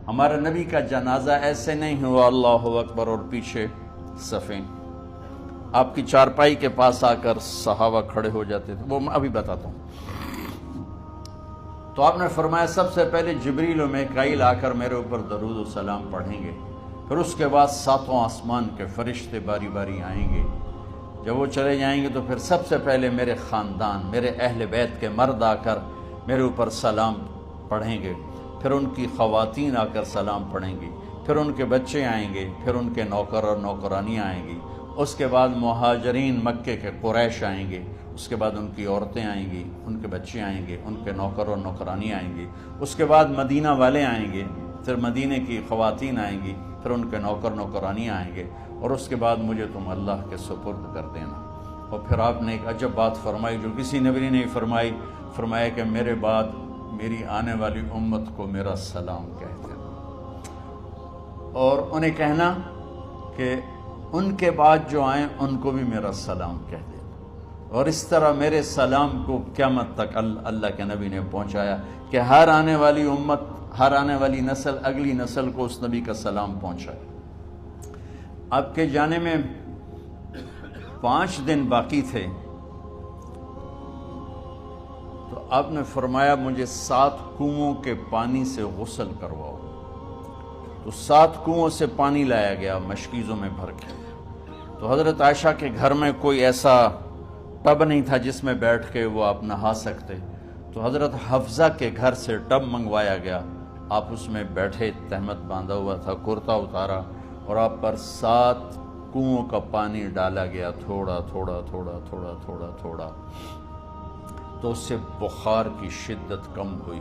ہمارے نبی کا جنازہ ایسے نہیں ہوا اللہ اکبر اور پیچھے صفیں، آپ کی چارپائی کے پاس آ کر صحابہ کھڑے ہو جاتے تھے، وہ میں ابھی بتاتا ہوں۔ تو آپ نے فرمایا سب سے پہلے جبریل و میکائیل آ کر میرے اوپر درود و سلام پڑھیں گے، پھر اس کے بعد ساتوں آسمان کے فرشتے باری باری آئیں گے۔ جب وہ چلے جائیں گے تو پھر سب سے پہلے میرے خاندان، میرے اہل بیت کے مرد آ کر میرے اوپر سلام پڑھیں گے، پھر ان کی خواتین آ کر سلام پڑھیں گی، پھر ان کے بچے آئیں گے، پھر ان کے نوکر اور نوکرانی آئیں گی، اس کے بعد مہاجرین مکے کے قریش آئیں گے، اس کے بعد ان کی عورتیں آئیں گی، ان کے بچے آئیں گے، ان کے نوکر اور نوکرانی آئیں گی، اس کے بعد مدینہ والے آئیں گے، پھر مدینہ کی خواتین آئیں گی، پھر ان کے نوکر نوکرانی آئیں گے، اور اس کے بعد مجھے تم اللہ کے سپرد کر دینا۔ اور پھر آپ نے ایک عجب بات فرمائی جو کسی نبی نے نہیں فرمائی، فرمایا کہ میرے بعد میری آنے والی امت کو میرا سلام کہہ دینا، اور انہیں کہنا کہ ان کے بعد جو آئیں ان کو بھی میرا سلام کہہ دینا۔ اور اس طرح میرے سلام کو قیامت تک اللہ کے نبی نے پہنچایا کہ ہر آنے والی امت، ہر آنے والی نسل، اگلی نسل کو اس نبی کا سلام پہنچائے۔ آپ کے جانے میں 5 دن باقی تھے، تو آپ نے فرمایا مجھے 7 کنوؤں کے پانی سے غسل کرواؤ۔ تو 7 کنوؤں سے پانی لایا گیا مشکیزوں میں بھر کے۔ تو حضرت عائشہ کے گھر میں کوئی ایسا ٹب نہیں تھا جس میں بیٹھ کے وہ آپ نہا سکتے، تو حضرت حفصہ کے گھر سے ٹب منگوایا گیا، آپ اس میں بیٹھے، تہمت باندھا ہوا تھا، کرتا اتارا، اور آپ پر 7 کنوؤں کا پانی ڈالا گیا، تھوڑا تھوڑا تھوڑا تھوڑا تھوڑا تھوڑا، تو اس سے بخار کی شدت کم ہوئی۔